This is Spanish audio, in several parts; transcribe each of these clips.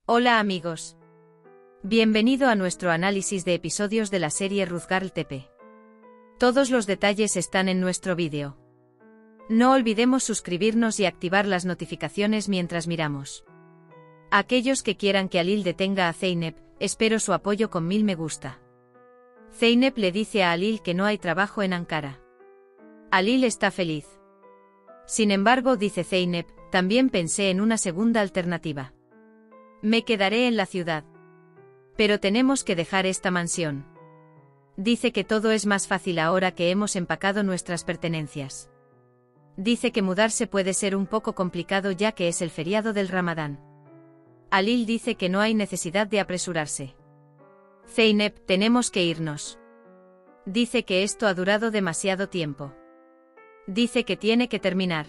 Hola amigos. Bienvenido a nuestro análisis de episodios de la serie Ruzgarl TP. Todos los detalles están en nuestro vídeo. No olvidemos suscribirnos y activar las notificaciones mientras miramos. Aquellos que quieran que Halil detenga a Zeynep, espero su apoyo con 1000 me gusta. Zeynep le dice a Halil que no hay trabajo en Ankara. Halil está feliz. Sin embargo, dice Zeynep, también pensé en una segunda alternativa. Me quedaré en la ciudad. Pero tenemos que dejar esta mansión. Dice que todo es más fácil ahora que hemos empacado nuestras pertenencias. Dice que mudarse puede ser un poco complicado ya que es el feriado del Ramadán. Halil dice que no hay necesidad de apresurarse. Zeynep, tenemos que irnos. Dice que esto ha durado demasiado tiempo. Dice que tiene que terminar.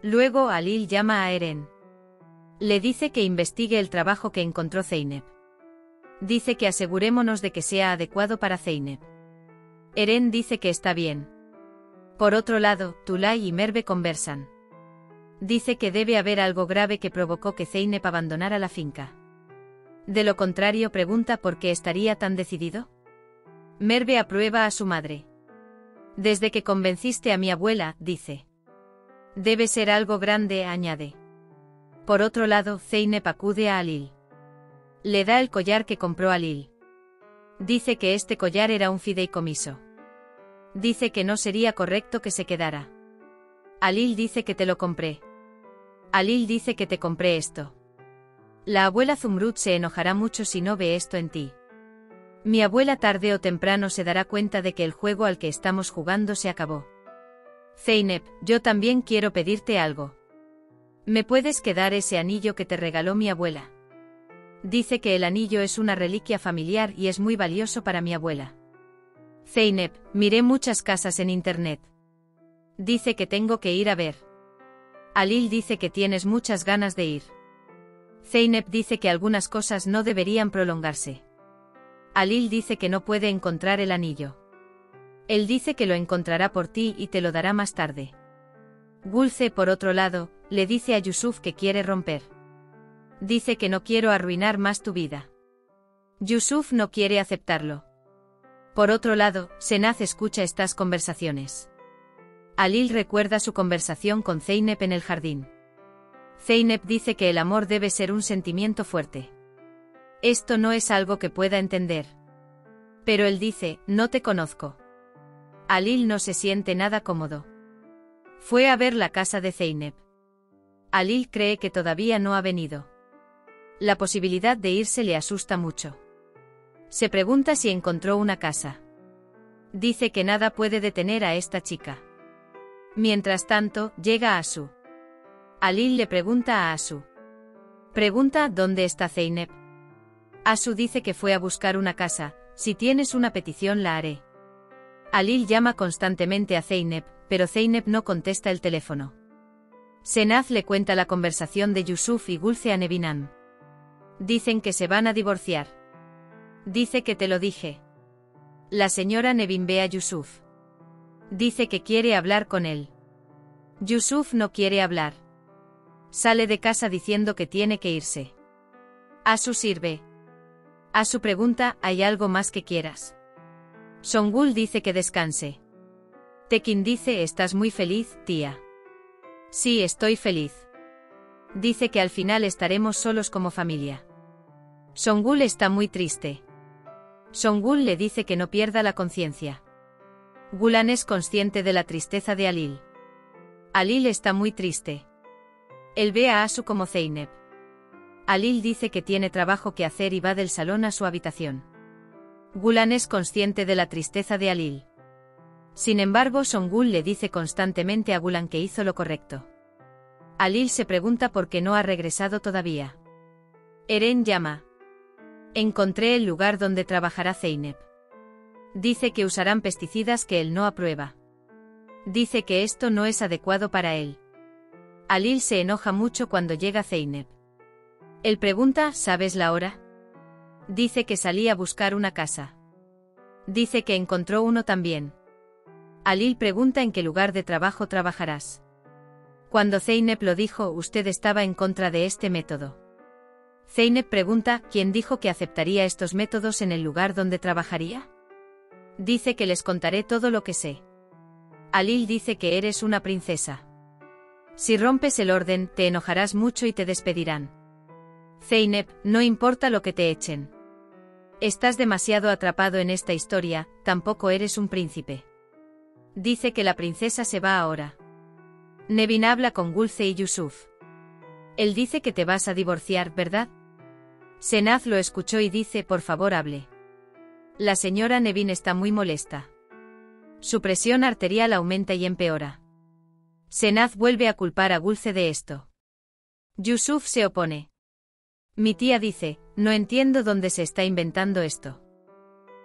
Luego Halil llama a Eren. Le dice que investigue el trabajo que encontró Zeynep. Dice que asegurémonos de que sea adecuado para Zeynep. Eren dice que está bien. Por otro lado, Tülay y Merve conversan. Dice que debe haber algo grave que provocó que Zeynep abandonara la finca. De lo contrario, pregunta por qué estaría tan decidido. Merve aprueba a su madre. Desde que convenciste a mi abuela, dice. Debe ser algo grande, añade. Por otro lado, Zeynep acude a Halil. Le da el collar que compró Halil. Dice que este collar era un fideicomiso. Dice que no sería correcto que se quedara. Halil dice que te lo compré. Halil dice que te compré esto. La abuela Zumrud se enojará mucho si no ve esto en ti. Mi abuela tarde o temprano se dará cuenta de que el juego al que estamos jugando se acabó. Zeynep, yo también quiero pedirte algo. ¿Me puedes quedar ese anillo que te regaló mi abuela? Dice que el anillo es una reliquia familiar y es muy valioso para mi abuela. Zeynep, miré muchas casas en internet. Dice que tengo que ir a ver. Halil dice que tienes muchas ganas de ir. Zeynep dice que algunas cosas no deberían prolongarse. Halil dice que no puede encontrar el anillo. Él dice que lo encontrará por ti y te lo dará más tarde. Gulce, por otro lado, le dice a Yusuf que quiere romper. Dice que no quiero arruinar más tu vida. Yusuf no quiere aceptarlo. Por otro lado, Senaz escucha estas conversaciones. Halil recuerda su conversación con Zeynep en el jardín. Zeynep dice que el amor debe ser un sentimiento fuerte. Esto no es algo que pueda entender. Pero él dice, no te conozco. Halil no se siente nada cómodo. Fue a ver la casa de Zeynep. Halil cree que todavía no ha venido. La posibilidad de irse le asusta mucho. Se pregunta si encontró una casa. Dice que nada puede detener a esta chica. Mientras tanto, llega Asu. Halil le pregunta a Asu. Pregunta, ¿dónde está Zeynep? Asu dice que fue a buscar una casa, si tienes una petición la haré. Halil llama constantemente a Zeynep, pero Zeynep no contesta el teléfono. Senaz le cuenta la conversación de Yusuf y Gulce a Nebinan. Dicen que se van a divorciar. Dice que te lo dije. La señora Nevin ve a Yusuf. Dice que quiere hablar con él. Yusuf no quiere hablar. Sale de casa diciendo que tiene que irse. Asu sirve. Asu pregunta, ¿hay algo más que quieras? Songul dice que descanse. Tekin dice, ¿estás muy feliz, tía? Sí, estoy feliz. Dice que al final estaremos solos como familia. Songul está muy triste. Songul le dice que no pierda la conciencia. Gulan es consciente de la tristeza de Halil. Halil está muy triste. Él ve a Asu como Zeynep. Halil dice que tiene trabajo que hacer y va del salón a su habitación. Gulan es consciente de la tristeza de Halil. Sin embargo, Songul le dice constantemente a Gulan que hizo lo correcto. Halil se pregunta por qué no ha regresado todavía. Eren llama. Encontré el lugar donde trabajará Zeynep. Dice que usarán pesticidas que él no aprueba. Dice que esto no es adecuado para él. Halil se enoja mucho cuando llega Zeynep. Él pregunta, ¿sabes la hora? Dice que salí a buscar una casa. Dice que encontró uno también. Halil pregunta en qué lugar de trabajo trabajarás. Cuando Zeynep lo dijo, usted estaba en contra de este método. Zeynep pregunta, ¿quién dijo que aceptaría estos métodos en el lugar donde trabajaría? Dice que les contaré todo lo que sé. Alil dice que eres una princesa. Si rompes el orden, te enojarás mucho y te despedirán. Zeynep, no importa lo que te echen. Estás demasiado atrapado en esta historia, tampoco eres un príncipe. Dice que la princesa se va ahora. Nevin habla con Gulce y Yusuf. Él dice que te vas a divorciar, ¿verdad? Senaz lo escuchó y dice, por favor hable. La señora Nevin está muy molesta. Su presión arterial aumenta y empeora. Senaz vuelve a culpar a Gulce de esto. Yusuf se opone. Mi tía dice, no entiendo dónde se está inventando esto.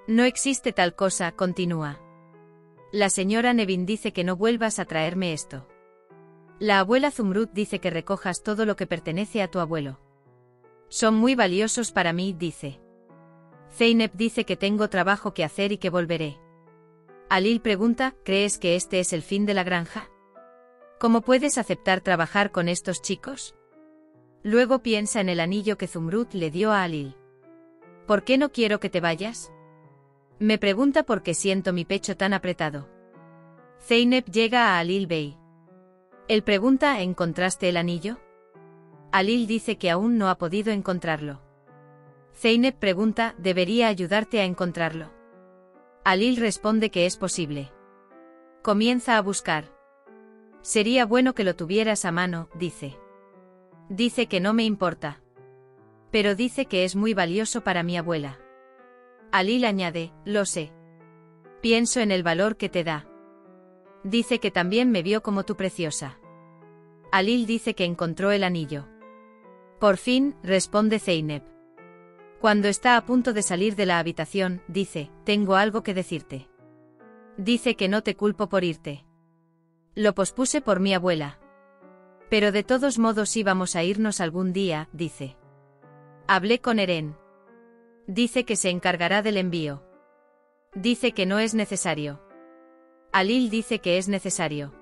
No existe tal cosa, continúa. La señora Nevin dice que no vuelvas a traerme esto. La abuela Zumrud dice que recojas todo lo que pertenece a tu abuelo. Son muy valiosos para mí, dice. Zeynep dice que tengo trabajo que hacer y que volveré. Alil pregunta, ¿crees que este es el fin de la granja? ¿Cómo puedes aceptar trabajar con estos chicos? Luego piensa en el anillo que Zumrud le dio a Alil. ¿Por qué no quiero que te vayas? Me pregunta por qué siento mi pecho tan apretado. Zeynep llega a Alil Bey. Él pregunta, ¿encontraste el anillo? Alil dice que aún no ha podido encontrarlo. Zeynep pregunta, ¿debería ayudarte a encontrarlo? Alil responde que es posible. Comienza a buscar. Sería bueno que lo tuvieras a mano, dice. Dice que no me importa. Pero dice que es muy valioso para mi abuela. Alil añade, lo sé. Pienso en el valor que te da. Dice que también me vio como tu preciosa. Alil dice que encontró el anillo. Por fin, responde Zeynep. Cuando está a punto de salir de la habitación, dice, tengo algo que decirte. Dice que no te culpo por irte. Lo pospuse por mi abuela. Pero de todos modos íbamos a irnos algún día, dice. Hablé con Eren. Dice que se encargará del envío. Dice que no es necesario. Alil dice que es necesario.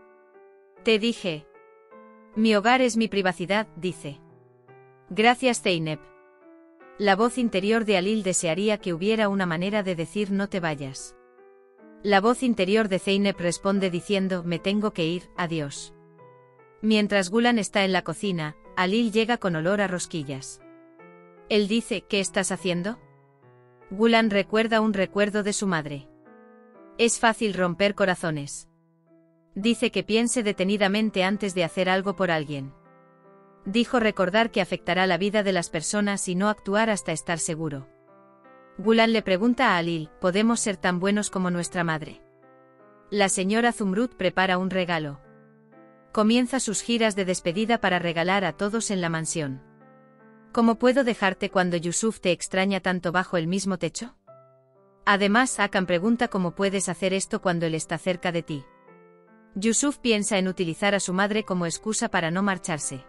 Te dije. Mi hogar es mi privacidad, dice. Gracias, Zeynep. La voz interior de Alil desearía que hubiera una manera de decir no te vayas. La voz interior de Zeynep responde diciendo me tengo que ir, adiós. Mientras Gulan está en la cocina, Alil llega con olor a rosquillas. Él dice, ¿qué estás haciendo? Gulan recuerda un recuerdo de su madre. Es fácil romper corazones. Dice que piense detenidamente antes de hacer algo por alguien. Dijo recordar que afectará la vida de las personas y no actuar hasta estar seguro. Gulan le pregunta a Alil, ¿podemos ser tan buenos como nuestra madre? La señora Zumrud prepara un regalo. Comienza sus giras de despedida para regalar a todos en la mansión. ¿Cómo puedo dejarte cuando Yusuf te extraña tanto bajo el mismo techo? Además, Hakan pregunta cómo puedes hacer esto cuando él está cerca de ti. Yusuf piensa en utilizar a su madre como excusa para no marcharse.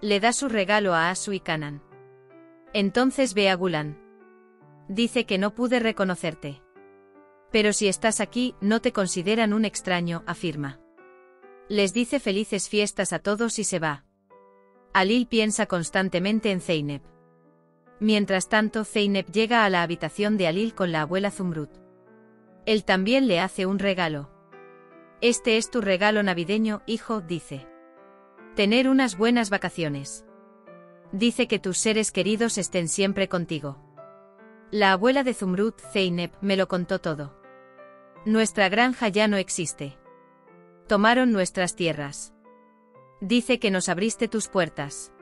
Le da su regalo a Asu y Kanan. Entonces ve a Gulan. Dice que no pude reconocerte. Pero si estás aquí, no te consideran un extraño, afirma. Les dice felices fiestas a todos y se va. Alil piensa constantemente en Zeynep. Mientras tanto, Zeynep llega a la habitación de Alil con la abuela Zumrud. Él también le hace un regalo. Este es tu regalo navideño, hijo, dice. Tener unas buenas vacaciones. Dice que tus seres queridos estén siempre contigo. La abuela de Zumrud, Zeynep, me lo contó todo. Nuestra granja ya no existe. Tomaron nuestras tierras. Dice que nos abriste tus puertas.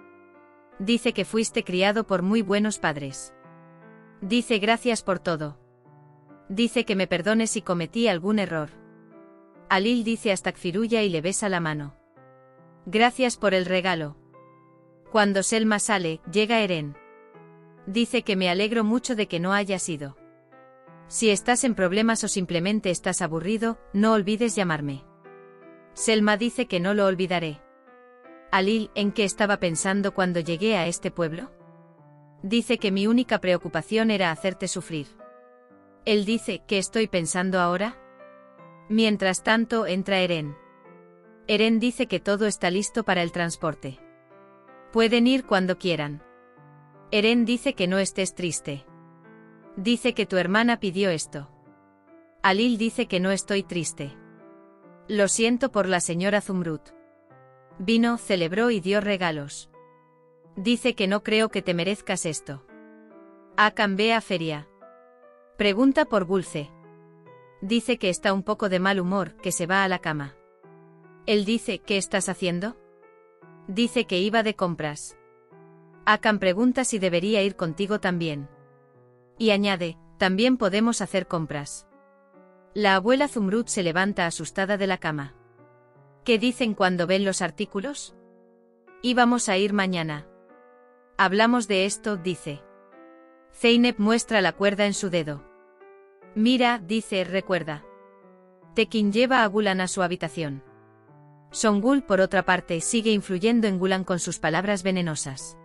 Dice que fuiste criado por muy buenos padres. Dice gracias por todo. Dice que me perdones si cometí algún error. Alil dice hasta Kfiruya y le besa la mano. Gracias por el regalo. Cuando Selma sale, llega Eren. Dice que me alegro mucho de que no hayas ido. Si estás en problemas o simplemente estás aburrido, no olvides llamarme. Selma dice que no lo olvidaré. Alil, ¿en qué estaba pensando cuando llegué a este pueblo? Dice que mi única preocupación era hacerte sufrir. Él dice, ¿qué estoy pensando ahora? Mientras tanto, entra Eren. Eren dice que todo está listo para el transporte. Pueden ir cuando quieran. Eren dice que no estés triste. Dice que tu hermana pidió esto. Alil dice que no estoy triste. Lo siento por la señora Zumrud. Vino, celebró y dio regalos. Dice que no creo que te merezcas esto. Hakan ve a Feria. Pregunta por Gulce. Dice que está un poco de mal humor, que se va a la cama. Él dice, ¿qué estás haciendo? Dice que iba de compras. Hakan pregunta si debería ir contigo también. Y añade, también podemos hacer compras. La abuela Zumrud se levanta asustada de la cama. ¿Qué dicen cuando ven los artículos? Íbamos a ir mañana. Hablamos de esto, dice. Zeynep muestra la cuerda en su dedo. Mira, dice, recuerda. Tekin lleva a Gulan a su habitación. Songul, por otra parte, sigue influyendo en Gulan con sus palabras venenosas.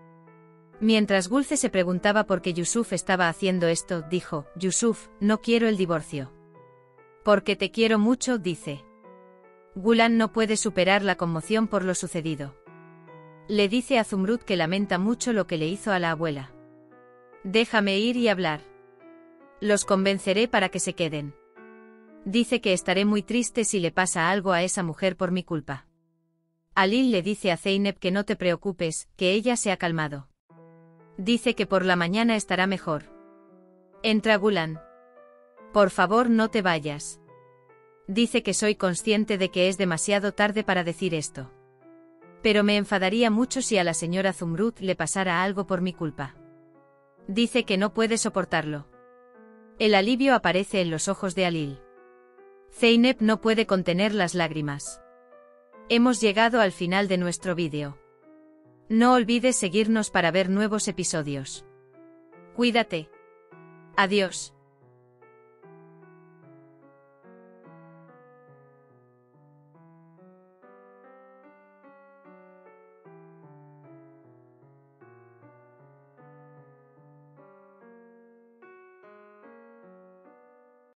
Mientras Gulce se preguntaba por qué Yusuf estaba haciendo esto, dijo, Yusuf, no quiero el divorcio. Porque te quiero mucho, dice. Gulan no puede superar la conmoción por lo sucedido. Le dice a Zumrud que lamenta mucho lo que le hizo a la abuela. Déjame ir y hablar. Los convenceré para que se queden. Dice que estaré muy triste si le pasa algo a esa mujer por mi culpa. Alil le dice a Zeynep que no te preocupes, que ella se ha calmado. Dice que por la mañana estará mejor. Entra Gulan. Por favor, no te vayas. Dice que soy consciente de que es demasiado tarde para decir esto. Pero me enfadaría mucho si a la señora Zumrud le pasara algo por mi culpa. Dice que no puede soportarlo. El alivio aparece en los ojos de Alil. Zeynep no puede contener las lágrimas. Hemos llegado al final de nuestro vídeo. No olvides seguirnos para ver nuevos episodios. Cuídate. Adiós.